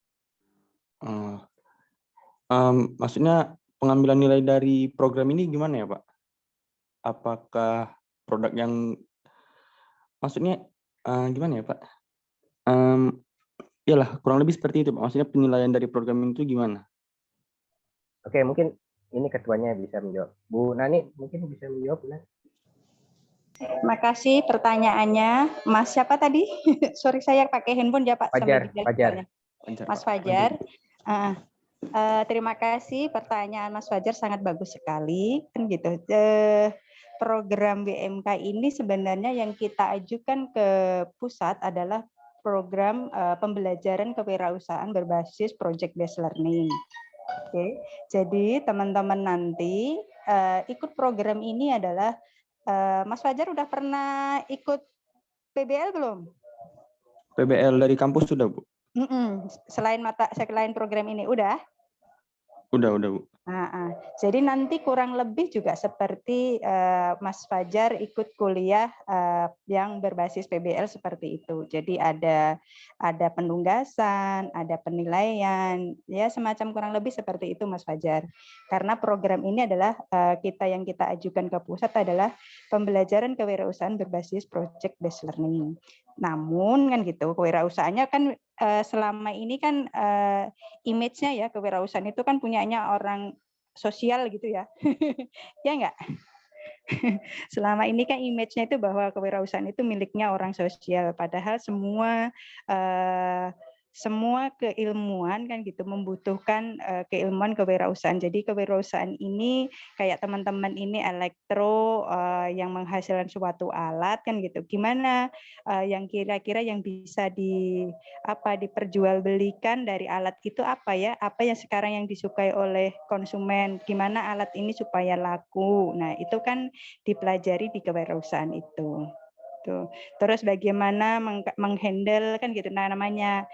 Maksudnya pengambilan nilai dari program ini gimana ya Pak? Apakah produk yang maksudnya gimana ya Pak? Iyalah kurang lebih seperti itu Pak. Maksudnya penilaian dari program itu gimana? Oke, mungkin ini ketuanya bisa menjawab. Bu Nani mungkin bisa menjawab. Makasih pertanyaannya. Mas siapa tadi? Sorry saya pakai handphone ya Pak. Fajar. Mas Fajar. Terima kasih pertanyaan Mas Fajar, sangat bagus sekali. Kan gitu. Program BMK ini sebenarnya yang kita ajukan ke pusat adalah program pembelajaran kewirausahaan berbasis project based learning. Oke, jadi teman-teman nanti ikut program ini adalah Mas Fajar udah pernah ikut PBL belum? PBL dari kampus sudah Bu? Selain program ini udah? Udah Bu. Jadi nanti kurang lebih juga seperti Mas Fajar ikut kuliah yang berbasis PBL seperti itu. Jadi ada penunggasan, ada penilaian, ya semacam kurang lebih seperti itu Mas Fajar. Karena program ini adalah yang kita ajukan ke pusat adalah pembelajaran kewirausahaan berbasis project based learning. Namun kan gitu, kewirausahaannya kan selama ini kan image-nya ya kewirausahaan itu kan punyanya orang sosial gitu ya. Ya enggak? Selama ini kan image-nya itu bahwa kewirausahaan itu miliknya orang sosial, padahal semua keilmuan kan gitu membutuhkan keilmuan kewirausahaan. Jadi kewirausahaan ini kayak teman-teman ini elektro yang menghasilkan suatu alat kan gitu. Gimana yang kira-kira yang bisa diperjualbelikan dari alat itu apa ya? Apa yang sekarang yang disukai oleh konsumen? Gimana alat ini supaya laku? Nah, itu kan dipelajari di kewirausahaan itu. Terus bagaimana menghandle kan gitu. Nah, namanya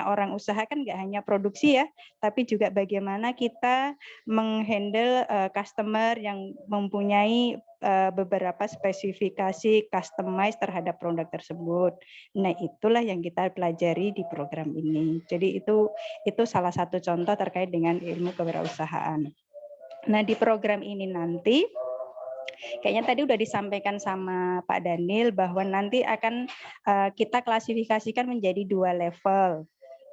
orang usaha kan nggak hanya produksi ya, tapi juga bagaimana kita menghandle customer yang mempunyai beberapa spesifikasi customize terhadap produk tersebut. Nah, itulah yang kita pelajari di program ini. Jadi itu salah satu contoh terkait dengan ilmu kewirausahaan. Nah, di program ini nanti kayaknya tadi udah disampaikan sama Pak Daniel bahwa nanti akan kita klasifikasikan menjadi 2 level.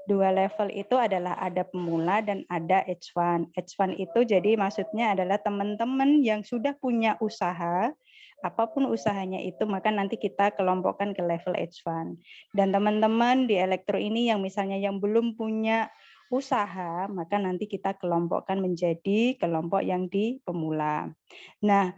2 level itu adalah ada pemula dan ada H1. H1 itu jadi maksudnya adalah teman-teman yang sudah punya usaha, apapun usahanya itu, maka nanti kita kelompokkan ke level H1. Dan teman-teman di elektro ini yang misalnya yang belum punya usaha, maka nanti kita kelompokkan menjadi kelompok yang di pemula. Nah,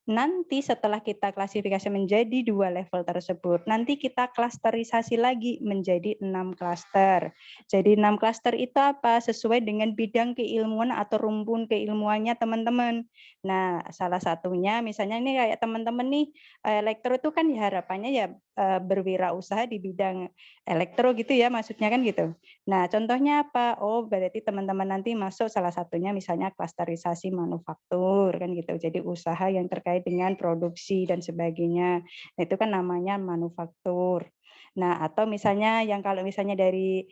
nanti setelah kita klasifikasi menjadi 2 level tersebut, nanti kita klasterisasi lagi menjadi 6 klaster. Jadi 6 klaster itu apa? Sesuai dengan bidang keilmuan atau rumpun keilmuannya teman-teman. Nah, salah satunya misalnya ini kayak teman-teman nih, elektro itu kan harapannya ya berwirausaha di bidang elektro gitu ya, maksudnya kan gitu. Nah, contohnya apa? Oh, berarti teman-teman nanti masuk salah satunya misalnya klasterisasi manufaktur kan gitu. Jadi usaha yang terkait dengan produksi dan sebagainya. Nah, itu kan namanya manufaktur. Nah, atau misalnya yang kalau misalnya dari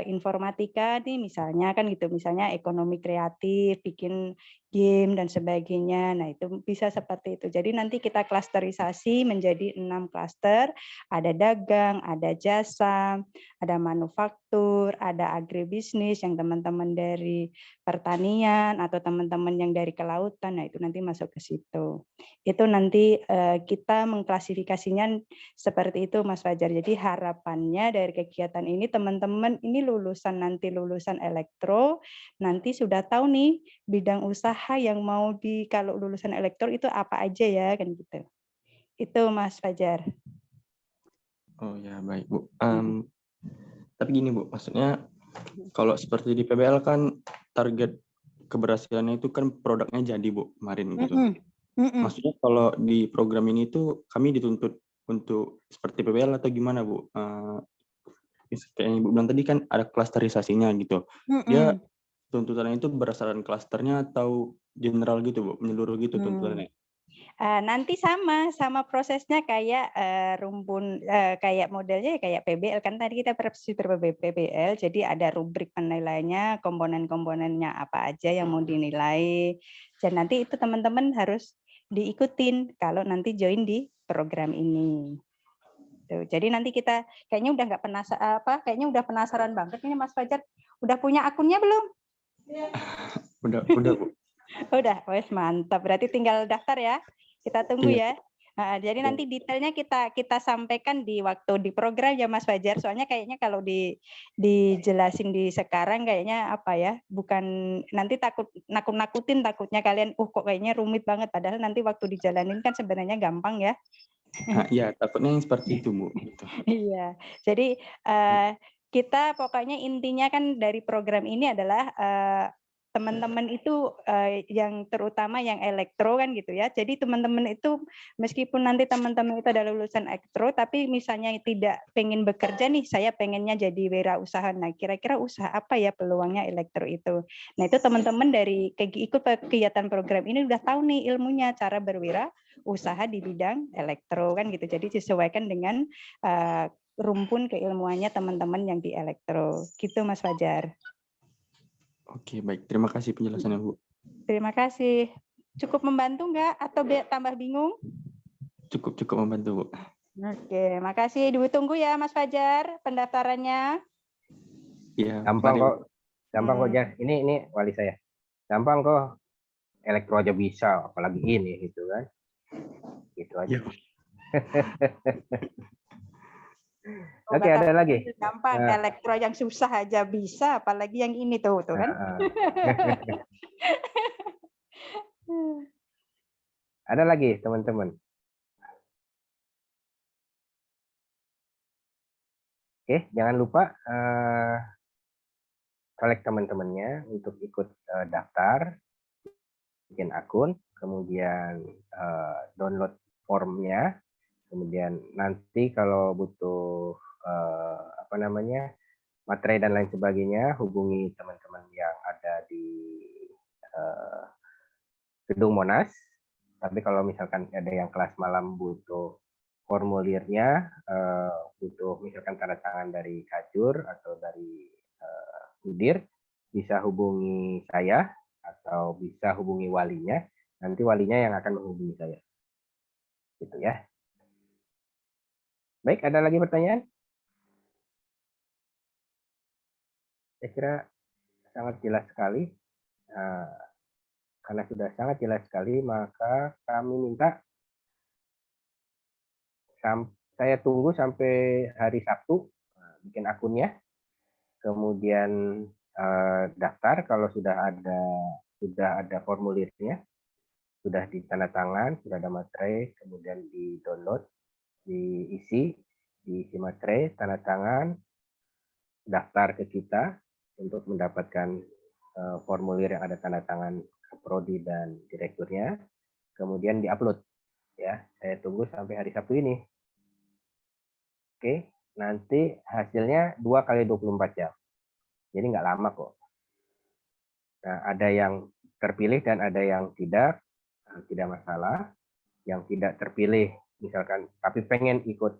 informatika nih misalnya kan gitu, misalnya ekonomi kreatif, bikin game dan sebagainya. Nah, itu bisa seperti itu. Jadi nanti kita klasterisasi menjadi 6 klaster, ada dagang, ada jasa, ada manufaktur, ada agribisnis yang teman-teman dari pertanian atau teman-teman yang dari kelautan. Nah, itu nanti masuk ke situ. Itu nanti kita mengklasifikasinya seperti itu Mas Fajar. Jadi harapannya dari kegiatan ini teman-teman ini nanti lulusan elektro, nanti sudah tahu nih bidang usaha yang mau kalau lulusan elektro itu apa aja ya kan gitu. Itu Mas Fajar. Oh ya, baik Bu. Tapi gini Bu, maksudnya kalau seperti di PBL kan target keberhasilannya itu kan produknya jadi Bu kemarin gitu. Maksudnya kalau di program ini tuh kami dituntut untuk seperti PBL atau gimana Bu? Kayak yang Ibu bilang tadi kan ada klasterisasinya gitu. Dia tuntutannya itu berdasarkan klasternya atau general gitu Bu, menyeluruh gitu tuntutannya. Nanti sama prosesnya kayak rumpun kayak modelnya kayak PBL kan tadi kita PBL, jadi ada rubrik penilaiannya, komponen-komponennya apa aja yang mau dinilai. Dan nanti itu teman-teman harus diikutin kalau nanti join di program ini. Tuh, jadi nanti kita kayaknya udah nggak kayaknya udah penasaran banget ini Mas Fajar. Udah punya akunnya belum? Udah Bu. Udah, wes mantap. Berarti tinggal daftar ya. Kita tunggu ya. Jadi nanti detailnya kita sampaikan di waktu di program ya Mas Fajar. Soalnya kayaknya kalau dijelasin di sekarang kayaknya apa ya? Bukan nanti nakut-nakutin takutnya kalian kok kayaknya rumit banget padahal nanti waktu dijalanin kan sebenarnya gampang ya. Iya, takutnya yang seperti itu Bu. Gitu. Iya. Jadi kita pokoknya intinya kan dari program ini adalah teman-teman itu yang terutama yang elektro kan gitu ya. Jadi teman-teman itu meskipun nanti teman-teman itu adalah lulusan elektro, tapi misalnya tidak pengen bekerja nih, saya pengennya jadi wirausaha. Nah, kira-kira usaha apa ya peluangnya elektro itu? Nah, itu teman-teman dari ikut kegiatan program ini udah tahu nih ilmunya cara berwirausaha di bidang elektro kan gitu. Jadi disesuaikan dengan rumpun keilmuannya teman-teman yang di elektro. Gitu Mas Fajar. Oke, baik. Terima kasih penjelasannya, Bu. Terima kasih. Cukup membantu nggak atau tambah bingung? Cukup membantu, Bu. Oke, makasih. Ditunggu ya Mas Fajar pendaftarannya. Iya. Gampang kok. Gampang kok, Jas. Ini wali saya. Gampang kok. Elektro aja bisa, apalagi ini gitu kan. Gitu aja. Oke, ada lagi. Gampang, elektro yang susah aja bisa, apalagi yang ini tuh kan. Ada lagi teman-teman. Oke, jangan lupa collect teman-temannya untuk ikut daftar, bikin akun, kemudian download formnya. Kemudian nanti kalau butuh materi dan lain sebagainya, hubungi teman-teman yang ada di gedung Monas. Tapi kalau misalkan ada yang kelas malam butuh formulirnya, butuh misalkan tanda tangan dari Kajur atau dari Udir, bisa hubungi saya atau atau bisa hubungi walinya. Nanti walinya yang akan menghubungi saya. Gitu ya. Baik, ada lagi pertanyaan? Saya kira sangat jelas sekali. Nah, karena sudah sangat jelas sekali, maka kami minta saya tunggu sampai hari Sabtu bikin akunnya, kemudian daftar kalau sudah ada formulirnya, sudah ditandatangan, sudah ada materai, kemudian di-download, diisi materai, tanda tangan, daftar ke kita untuk mendapatkan formulir yang ada tanda tangan prodi dan direkturnya, kemudian diupload. Ya, saya tunggu sampai hari Sabtu ini. Oke, nanti hasilnya 2 kali 24 jam. Jadi nggak lama kok. Nah, ada yang terpilih dan ada yang tidak masalah. Yang tidak terpilih, misalkan, tapi pengen ikut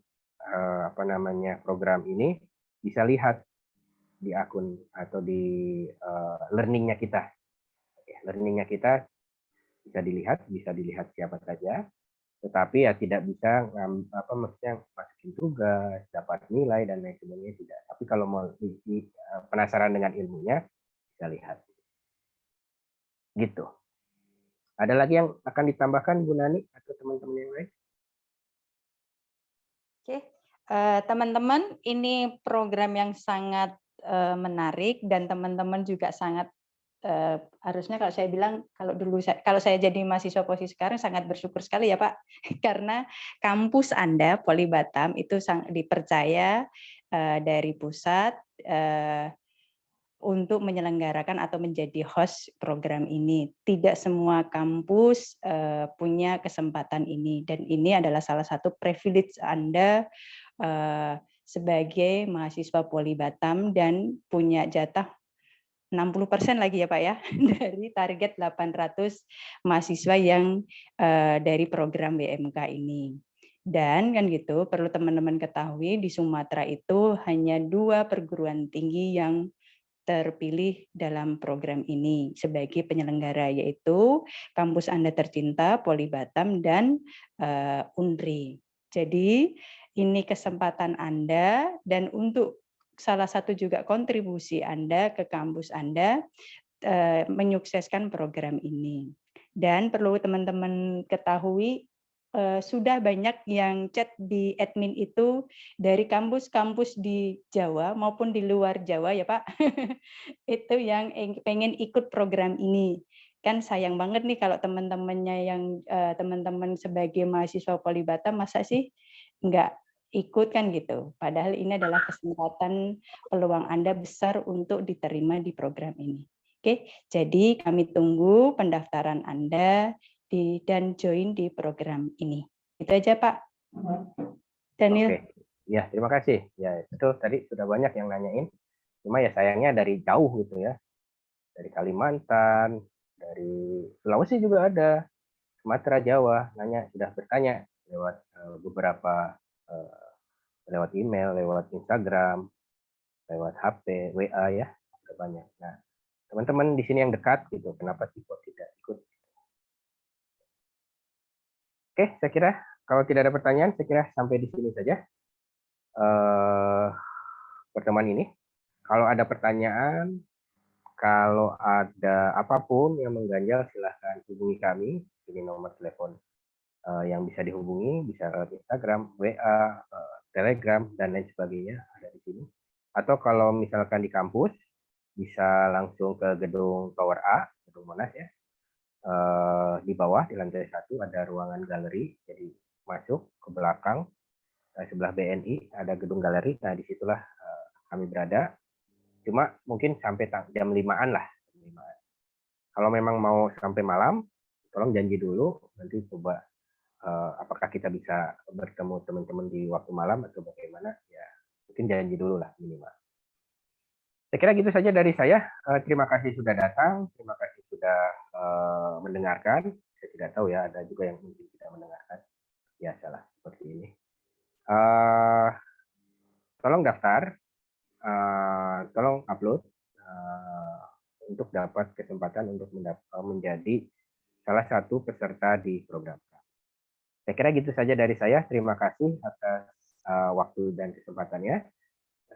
program ini, bisa lihat di akun atau di learningnya kita. Learningnya kita bisa dilihat siapa saja. Tetapi ya tidak bisa maksudnya masukin tugas, dapat nilai dan lain sebagainya tidak. Tapi kalau mau penasaran dengan ilmunya, bisa lihat. Gitu. Ada lagi yang akan ditambahkan Bu Nani atau teman-teman yang lain? Oke, teman-teman, ini program yang sangat menarik dan teman-teman juga sangat harusnya kalau saya bilang kalau saya jadi mahasiswa posisi sekarang sangat bersyukur sekali ya Pak, karena kampus Anda Poli Batam itu dipercaya dari pusat untuk menyelenggarakan atau menjadi host program ini. Tidak semua kampus punya kesempatan ini, dan ini adalah salah satu privilege Anda sebagai mahasiswa Poli Batam dan punya jatah 60% lagi ya Pak ya, dari target 800 mahasiswa yang dari program BMK ini. Dan kan gitu, perlu teman-teman ketahui di Sumatera itu hanya 2 perguruan tinggi yang terpilih dalam program ini sebagai penyelenggara, yaitu kampus Anda tercinta Poli Batam dan Unri. Jadi ini kesempatan Anda, dan untuk salah satu juga kontribusi Anda ke kampus Anda menyukseskan program ini. Dan perlu teman-teman ketahui, sudah banyak yang chat di admin itu dari kampus-kampus di Jawa maupun di luar Jawa ya Pak, itu yang pengen ikut program ini. Kan sayang banget nih kalau teman-temannya yang teman-teman sebagai mahasiswa Poli Batam masa sih nggak ikut kan gitu. Padahal ini adalah kesempatan, peluang Anda besar untuk diterima di program ini. Oke, jadi kami tunggu pendaftaran Anda dan join di program ini. Itu aja Pak. Daniel. Oke. Ya, terima kasih. Ya, betul, tadi sudah banyak yang nanyain. Cuma ya sayangnya dari jauh gitu ya. Dari Kalimantan, dari Sulawesi juga ada, Sumatera, Jawa, sudah bertanya lewat beberapa lewat email, lewat Instagram, lewat HP, WA ya, sudah banyak. Nah, teman-teman di sini yang dekat gitu, kenapa sih kok tidak ikut? Oke, saya kira kalau tidak ada pertanyaan, saya kira sampai di sini saja pertemuan ini. Kalau ada pertanyaan, kalau ada apapun yang mengganjal, silahkan hubungi kami. Ini nomor telepon yang bisa dihubungi, bisa Instagram, WA, Telegram, dan lain sebagainya ada di sini. Atau kalau misalkan di kampus, bisa langsung ke gedung Tower A, gedung Monas ya. Di bawah, di lantai 1 ada ruangan galeri, jadi masuk ke belakang, sebelah BNI ada gedung galeri. Nah, disitulah kami berada. Cuma mungkin sampai jam 5-an lah. Kalau memang mau sampai malam, tolong janji dulu, nanti coba apakah kita bisa bertemu teman-teman di waktu malam atau bagaimana, ya mungkin janji dulu lah minimal. Saya kira gitu saja dari saya. Terima kasih sudah datang, terima kasih sudah mendengarkan. Saya tidak tahu ya, ada juga yang mungkin tidak mendengarkan. Biasalah seperti ini. Tolong daftar, tolong upload untuk dapat kesempatan untuk menjadi salah satu peserta di program. Saya kira gitu saja dari saya. Terima kasih atas waktu dan kesempatannya.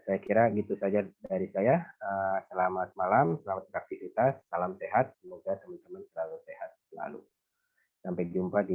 Saya kira gitu saja dari saya. Selamat malam, selamat beraktivitas, salam sehat. Semoga teman-teman selalu sehat selalu. Sampai jumpa di